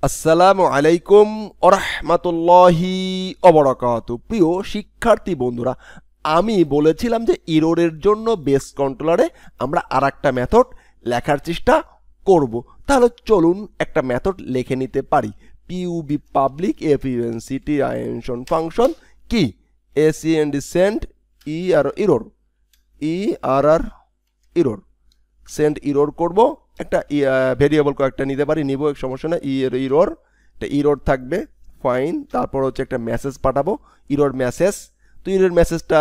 আসসালামু আলাইকুম ওরহমাতুল্লাহি ওবারাকাতু। প্রিয় শিক্ষার্থী বন্ধুরা, আমি বলেছিলাম যে ইরোরের জন্য বেস কন্ট্রোলারে আমরা আরেকটা মেথড লেখার চেষ্টা করব। তাহলে চলুন একটা মেথড লিখে নিতে পারি। পিউবি পাবলিক এফইউএনসিটি আইনশন ফাংশন কি এসিএনড সেন্ড ই আর ইরোর ইরোর সেন্ড ইরোর করব। একটা ভেরিয়েবল কয়েকটা নিতে পারি, নিব, এক সমস্যা না। ইরোর একটা ইরোর থাকবে, ফাইন। তারপর হচ্ছে একটা মেসেজ পাঠাবো, ইরোর মেসেজ। তো ইরোর মেসেজটা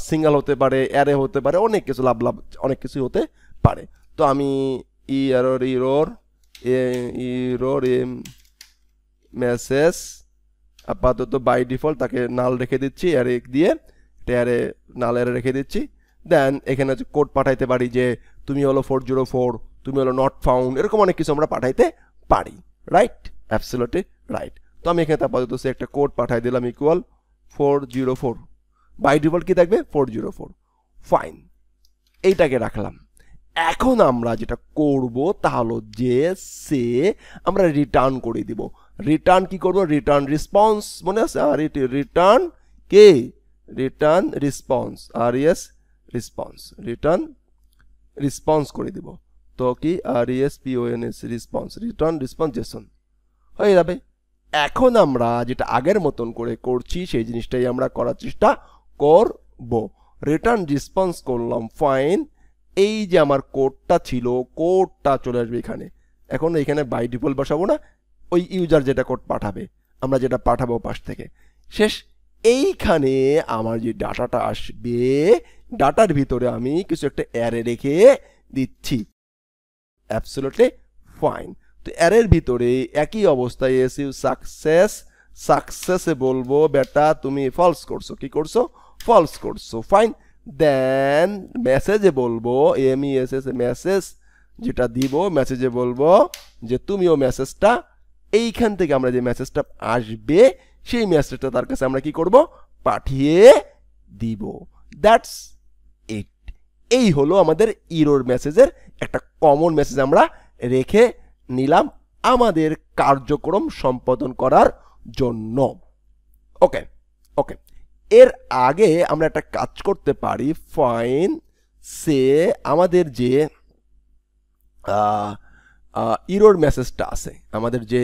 সিঙ্গেল হতে পারে, অ্যারে হতে পারে, অনেক কিছু লাভ অনেক কিছু হতে পারে। তো আমি ইরোর মেসেজ আপাতত বাই ডিফল্ট তাকে নাল রেখে দিচ্ছি, অ্যারে দিয়ে অ্যারে নাল অ্যারে রেখে দিচ্ছি। দেন এখানে হচ্ছে কোড পাঠাইতে পারি যে তুমি হলো 404, তুমি হলো নট ফাউন্ড, এরকম অনেক কিছু আমরা পাঠাইতে পারি। Right, absolutely right. তো আমি এখানে আপাতত একটা কোড পাঠাই দিলাম ইকুয়াল 404। বাই ডিফল্ট কি থাকবে 404, ফাইন। এইটাকে রাখলাম। এখন আমরা যেটা করব তা হলো যে আমরা রিটার্ন করে দিব। রিটার্ন কি করব? রিটার্ন রেসপন্স, মনে আছে? আর রিটার্ন কে রিটার্ন রেসপন্স, আর ইএস রেসপন্স, রিটার্ন রেসপন্স করে দিব। তো কি RESPONS response, return response Jason হয়ে যাবে। এখন আমরা যেটা আগের মতন করে করছি সেই জিনিসটাই আমরা করার চেষ্টা করব। রিটার্ন রেসপন্স করলাম, ফাইন। এই যে আমার কোডটা ছিল, কোডটা চলে আসবে এখানে। এখন এখানে বাই ডিফল্ট বসাবো না, ওই ইউজার যেটা কোড পাঠাবে, আমরা যেটা পাঠাবো পাশ থেকে, শেষ। এইখানে আমার যে ডাটাটা আসবে, ডাটার ভিতরে আমি কিছু একটা অ্যারে রেখে দিচ্ছি। Absolutely fine. তো অ্যারের ভিতরে একই অবস্থায় এসইউ সাকসেসে বলবো বেটা তুমি ফলস করছো। কি করছো? ফলস করছো, ফাইন। দেন মেসেজে বলবো MESS মেসেজ যেটা দিব, মেসেজে বলবো যে তুমিও মেসেজটা, এইখান থেকে আমরা যে মেসেজটা আসবে সেই মেসেজটা তার কাছে আমরা কি করব? পাঠিয়ে দিব। That's it. এই হলো আমাদের ইরোর মেসেজের একটা কমন মেসেজ আমরা রেখে নিলাম আমাদের কার্যক্রম সম্পাদন করার জন্য। ওকে ওকে। এর আগে আমরা একটা কাজ করতে পারি, ফাইন। সে আমাদের যে ইরোর মেসেজটা আছে, আমাদের যে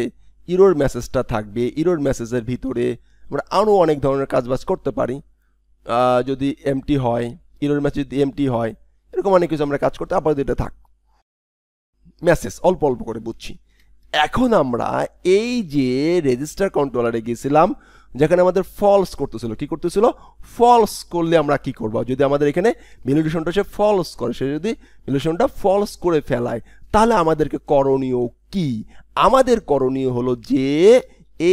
ইরোর মেসেজটা থাকবে, ইরোর মেসেজের ভিতরে আমরা আরও অনেক ধরনের কাজবাজ করতে পারি। যদি এমটি হয়, ইরোর মেসেজ যদি এমটি হয়, এরকম অনেক কিছু আমরা কাজ করতে, আপাতত এটা থাক। মেসেজ অল্প অল্প করে বুঝছি। এখন আমরা এই যে রেজিস্টার কন্ট্রোলারে গিয়েছিলাম, যেখানে আমাদের ফলস করতেছিল, কি করতেছিল? ফলস করলে আমরা কি করব? যদি আমাদের এখানে ভ্যালিডেশনটা সে ফলস করে, সে যদি ভ্যালিডেশনটা ফলস করে ফেলায়, তাহলে আমাদেরকে করণীয় কি? আমাদের করণীয় হলো যে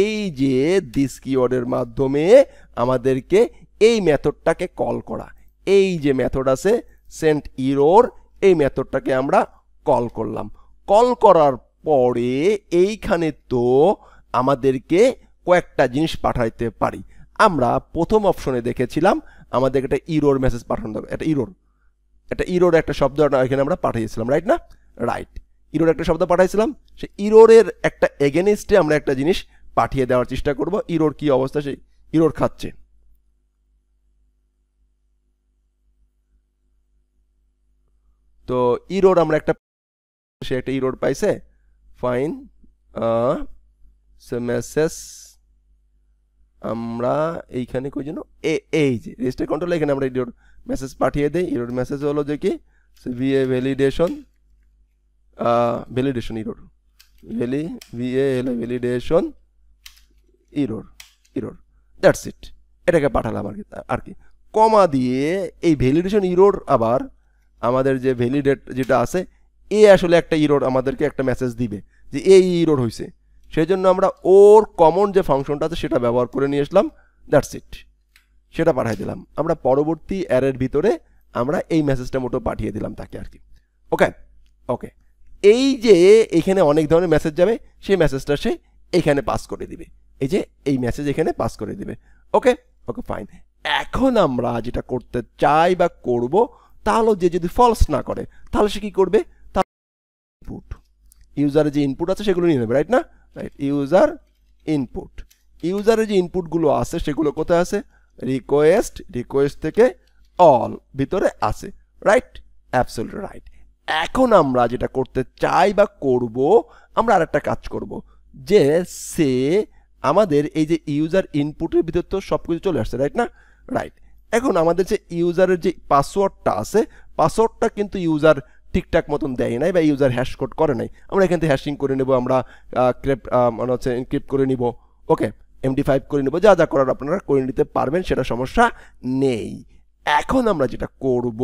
এই যে দিস কিওয়ার্ডের মাধ্যমে আমাদেরকে এই মেথডটাকে কল করা। এই যে মেথড আছে সেন্ড ইরোর, এই মেথডটাকে আমরা কল করলাম। কল করার পরে এইখানে তো আমাদেরকে কয়েকটা জিনিস পাঠাইতে পারি। আমরা প্রথম অপশনে দেখেছিলাম আমাদের একটা ইরোর মেসেজ পাঠানো দরকার। একটা ইরোর একটা শব্দ এখানে আমরা পাঠিয়েছিলাম, রাইট না? রাইট, ইরোর একটা শব্দ পাঠাইছিলাম। সে ইরোরের একটা এগেনিস্টে আমরা একটা জিনিস পাঠিয়ে দেওয়ার চেষ্টা করব। ইরোর কি অবস্থা? সেই ইরোর খাচ্ছে। তো ইরোর আমরা একটা, সে একটা ইরোর পাইছে, ফাইন। মেসেজ আমরা এইখানে কই যেন এই যে রেজিস্টার কন্ট্রোল, এখানে আমরা ইরোর মেসেজ পাঠিয়ে দেই। ইরোর মেসেজ হলো যে কি ভিএ validation, validation error, validation error, that's it. এটাকে পাঠালাম আর কি কমা দিয়ে। এই ভ্যালিডেশন ইরোর আবার আমাদের যে ভ্যালিডেট যেটা আছে, আসলে একটা ইরোর আমাদেরকে একটা মেসেজ দিবে যে এই ইরোর হয়েছে। সেই জন্য আমরা ওর কমন যে ফাংশনটা আছে সেটা ব্যবহার করে নিয়ে আসলাম, দ্যাটস ইট। সেটা পাঠিয়ে দিলাম। আমরা পরবর্তী অ্যারের ভিতরে আমরা এই মেসেজটা মোটো পাঠিয়ে দিলাম তাকে আর কি। ওকে ওকে। এই যে এখানে অনেক ধরনের মেসেজ যাবে, সেই মেসেজটা সে এখানে পাস করে দিবে। এই যে এই মেসেজ এখানে পাস করে দিবে। ওকে ওকে, ফাইন। এখন আমরা যেটা করতে চাই বা করব, তাহলে যে যদি ফলস না করে তাহলে সে কি করবে? ইনপুট, ইউজারের যে ইনপুট আছে সেগুলো নিয়ে নেবে, রাইট না? রাইট ইউজার ইনপুট ইউজারের যে ইনপুটগুলো আছে সেগুলো কোথায় আছে রিকোয়েস্ট থেকে অল ভিতরে আছে রাইট অ্যাবসলিউটলি রাইট এখন আমরা যেটা করতে চাই বা করব আমরা আরেকটা কাজ করব যে সে আমাদের এই যে ইউজার ইনপুটের ভিতর তো সব কিছু চলে আসছে রাইট না রাইট এখন আমাদের যে ইউজারের যে পাসওয়ার্ডটা আছে পাসওয়ার্ডটা কিন্তু ইউজার ঠিকঠাক মতন দেয় নাই বা ইউজার হ্যাশ কোড করে নাই আমরা এখান থেকে হ্যাশিং করে নেব আমরা মানে হচ্ছে এনক্রিপ্ট করে নিব ওকে MD5 করে নেব যা যা করার আপনারা করে নিতে পারবেন সেটা সমস্যা নেই এখন আমরা যেটা করব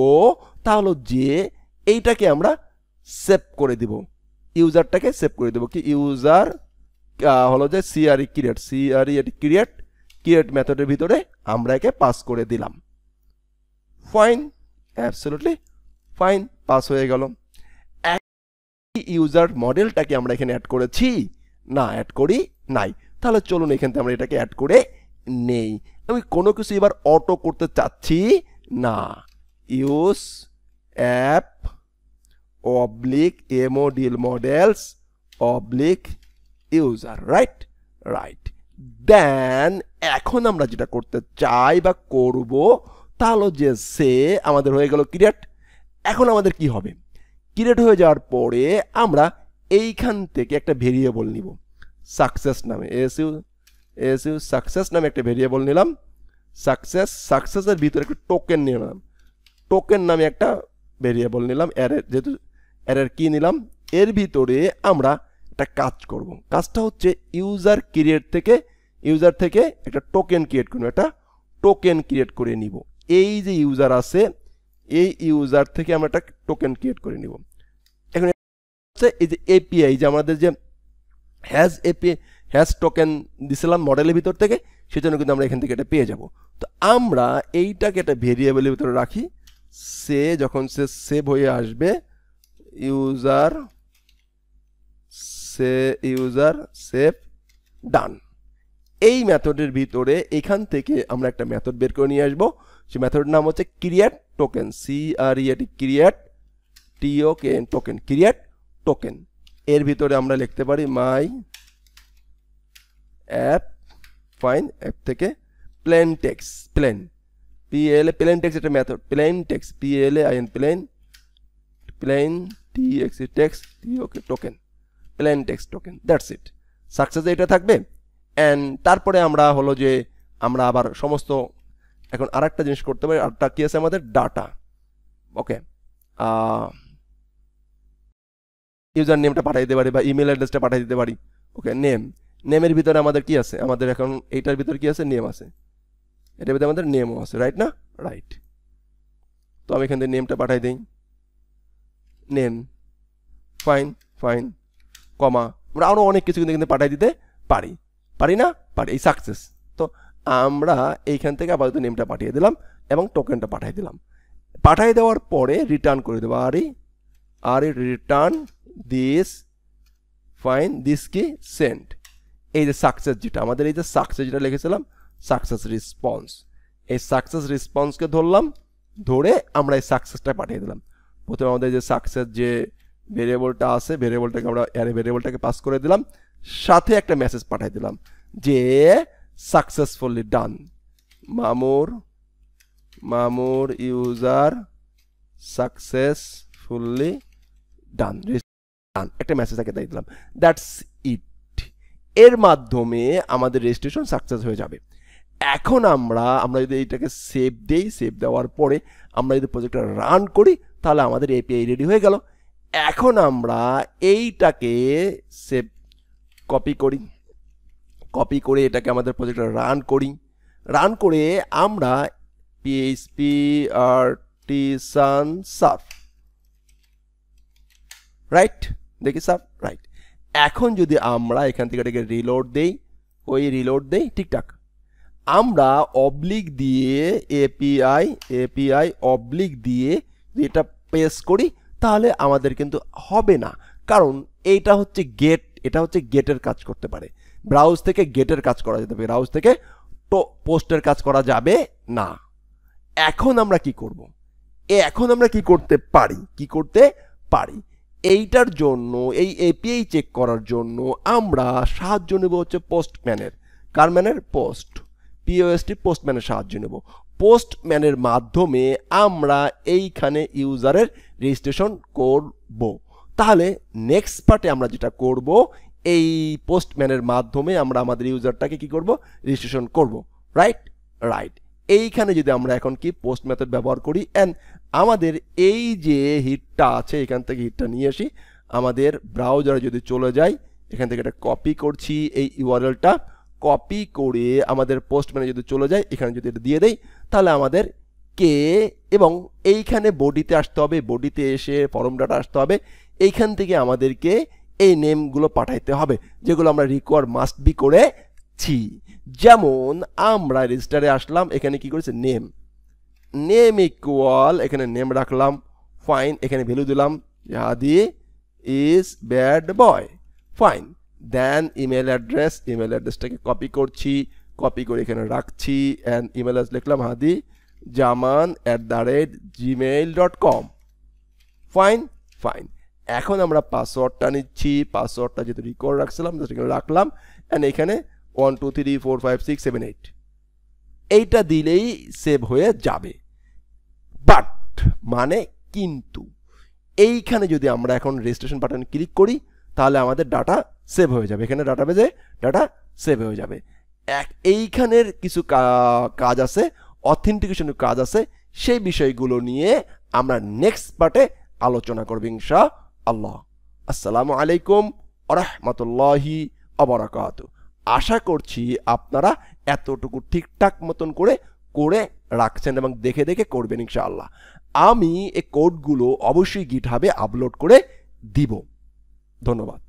তা হলো যে এইটাকে আমরা সেভ করে দিব ইউজারটাকে সেভ করে দেব কি ইউজার হলো যে ক্রিয়েট মেথডের ভিতরে আমরা একে পাস করে দিলাম ফাইন অ্যাবসলিউটলি ফাইন পাস হয়ে গেল ইউজার মডেলটাকে আমরা এখানে অ্যাড করেছি না অ্যাড করি নাই তাহলে চলুন এখান থেকে আমরা এটাকে অ্যাড করে নেই আমি কোনো কিছু এবার অটো করতে চাচ্ছি না use app oblique models oblique user right right then এখন আমরা যেটা করতে চাই বা করব তাহলে যে সে আমাদের হয়ে গেল ক্রিয়েট এখন আমাদের কি হবে ক্রিয়েট হয়ে যাওয়ার পরে আমরা এইখান থেকে একটা ভেরিয়েবল নিব সাকসেস নামে এসইউ সাকসেস নামে একটা ভেরিয়েবল নিলাম সাকসেসের ভিতরে একটা টোকেন নিলাম টোকেন নামে একটা ভেরিয়েবল নিলাম যেহেতু এর কি নিলাম এর ভিতরে আমরা একটা কাজ করব কাজটা হচ্ছে ইউজার থেকে একটা টোকেন ক্রিয়েট করব একটা টোকেন ক্রিয়েট করে নিব এই যে ইউজার আছে এই ইউজার থেকে আমরা একটা টোকেন ক্রিয়েট করে নিব এখন এই যে এপিআই যে আমাদের যে হ্যাজ টোকেন দিছিলাম মডেলের ভিতর থেকে সেজন্য কিন্তু আমরা এখান থেকে এটা পেয়ে যাব তো আমরা এইটাকে একটা ভেরিয়েবলের ভিতরে রাখি সে যখন সে সেভ হয়ে আসবে ইউজার সেভ ডান এই মেথডের ভিতরে এখান থেকে আমরা একটা মেথড বের করে নিয়ে আসবো সেই মেথডের নাম হচ্ছে ক্রিয়েট টোকেন ক্রিয়েট টোকেন এর ভিতরে আমরা লিখতে পারি মাই অ্যাপ ফাইন অ্যাপ থেকে প্লেন টেক্সট প্লেন টেক্সট একটা method plane text text token plane text token that's it success এটা থাকবে এন্ড তারপরে আমরা হলো যে আমরা আবার সমস্ত এখন আরেকটা জিনিস করতে পারি আরেকটা কি আছে আমাদের ডাটা ওকে ইউজার নেমটা পাঠিয়ে দিতে পারি বা ইমেল অ্যাড্রেসটা পাঠিয়ে দিতে পারি ওকে নেমের ভিতরে আমাদের কি আছে আমাদের এখন এইটার ভিতরে কি আছে নেম আছে এটার ভিতরে আমাদের নেমও আছে রাইট না রাইট তো আমি এখান থেকে নেমটা পাঠিয়ে দিই নেম ফাইন কমা আমরা আরো অনেক কিছু কিন্তু পাঠিয়ে দিতে পারি না এই সাকসেস তো আমরা এইখান থেকে আপাতত নেমটা পাঠিয়ে দিলাম এবং টোকেনটা পাঠিয়ে দিলাম পাঠিয়ে দেওয়ার পরে রিটার্ন করে দেবো আর রিটার্ন দিস কি সেন্ড এই যে সাকসেস যেটা আমাদের এই যে সাকসেস যেটা লিখেছিলাম সাকসেস রেসপন্স এই সাকসেস রেসপন্সকে ধরে আমরা এই সাকসেসটা পাঠিয়ে দিলাম প্রথমে আমাদের যে সাকসেস যে ভেরিয়েবলটা আছে ভেরিয়েবলটাকে আমরা অ্যারে ভেরিয়েবলটাকে পাস করে দিলাম সাথে একটা মেসেজ পাঠিয়ে দিলাম যে সাকসেসফুলি ডান মামুর ইউজার সাকসেসফুলি ডান একটা মেসেজ তাকে দিয়ে দিলাম দ্যাটস ইট এর মাধ্যমে আমাদের রেজিস্ট্রেশন সাকসেস হয়ে যাবে এখন আমরা যদি এইটাকে সেভ দেই সেভ দেওয়ার পরে আমরা যদি প্রজেক্টটা রান করি তাহলে আমাদের এপিআই রেডি হয়ে গেল এখন আমরা এইটাকে সেভ কপি করে এটাকে আমাদের প্রজেক্টটা রান করে আমরা PHP artisan সার্ভ রাইট দেখি সার্ভ রাইট এখন যদি আমরা এখান থেকে এটাকে রিলোড দেই ঠিকঠাক আমরা অবলিক দিয়ে এপিআই অবলিক দিয়ে এটা পেস্ট করি তাহলে আমাদের কিন্তু হবে না কারণ এটা হচ্ছে গেটের কাজ করতে পারে ব্রাউজ থেকে গেটের কাজ করা যেতে পারে ব্রাউজ থেকে পোস্টের কাজ করা যাবে না এখন আমরা কি করব এখন আমরা কি করতে পারি এইটার জন্য এই এপিআই চেক করার জন্য আমরা সাহায্য নেব হচ্ছে পোস্টম্যানের। কার ম্যানের? পোস্ট, POST পোস্টম্যানের সাহায্য নেব। পোস্টম্যানের মাধ্যমে আমরা এইখানে ইউজারের রেজিস্ট্রেশন করব। তাহলে নেক্সট পার্টে আমরা যেটা করব, এই পোস্টম্যানের মাধ্যমে আমরা আমাদের ইউজারটাকে কি করব? রেজিস্ট্রেশন করব। রাইট রাইট এইখানে যদি আমরা এখন কি পোস্ট মেথড ব্যবহার করি, অ্যান্ড আমাদের এই যে হিটটা আছে এখান থেকে হিটটা নিয়ে আসি, আমাদের ব্রাউজারে যদি চলে যাই, এখান থেকে এটা কপি করছি, এই ইউআরএলটা কপি করে আমাদের পোস্টম্যানে যদি চলে যায়, এখানে যদি এটা দিয়ে দেই, তাহলে আমাদের কে এবং এইখানে বডিতে আসতে হবে, বডিতে এসে ফর্ম ডাটা আসতে হবে, এইখান থেকে আমাদেরকে এই নেমগুলো পাঠাইতে হবে যেগুলো আমরা রিকোয়ার মাস্ট বি করেছি। যেমন আমরা রেজিস্টারে আসলাম, এখানে কি করেছে? নেম, নেম ইকুয়াল, এখানে নেম রাখলাম, ফাইন, এখানে ভ্যালু দিলাম Hadi is bad boy, fine. Then email address, email অ্যাড্রেসটাকে কপি করছি, কপি করে এখানে রাখছি, অ্যান্ড ইমেল অ্যাড্রেস লিখলাম হাদি jaman@gmail.com, ফাইন ফাইন। এখন আমরা পাসওয়ার্ডটা নিচ্ছি, পাসওয়ার্ডটা যেহেতু রিকর্ড রাখছিলাম সেখানে রাখলাম, অ্যান্ড এখানে 1 2 3 4 5 6 7 8 এইটা দিলেই সেভ হয়ে যাবে। বাট মানে কিন্তু এইখানে যদি আমরা এখন রেজিস্ট্রেশন বাটন ক্লিক করি, তাহলে আমাদের ডাটা সেভ হয়ে যাবে, এখানে ডাটাবেজে ডাটা সেভ হয়ে যাবে। এইখানের কিছু কাজ আছে, অথেন্টিকেশনের কাজ আছে, সেই বিষয়গুলো নিয়ে আমরা নেক্সট পার্টে আলোচনা করব ইনশাআল্লাহ। আসসালামু আলাইকুম ওয়া রাহমাতুল্লাহি ওয়া বারাকাতুহু। আশা করছি আপনারা এতটুকু ঠিকঠাক মতন করে রাখছেন এবং দেখে দেখে করবেন ইনশাআল্লাহ। আমি এই কোডগুলো অবশ্যই গিটহাবে আপলোড করে দিব। ধন্যবাদ।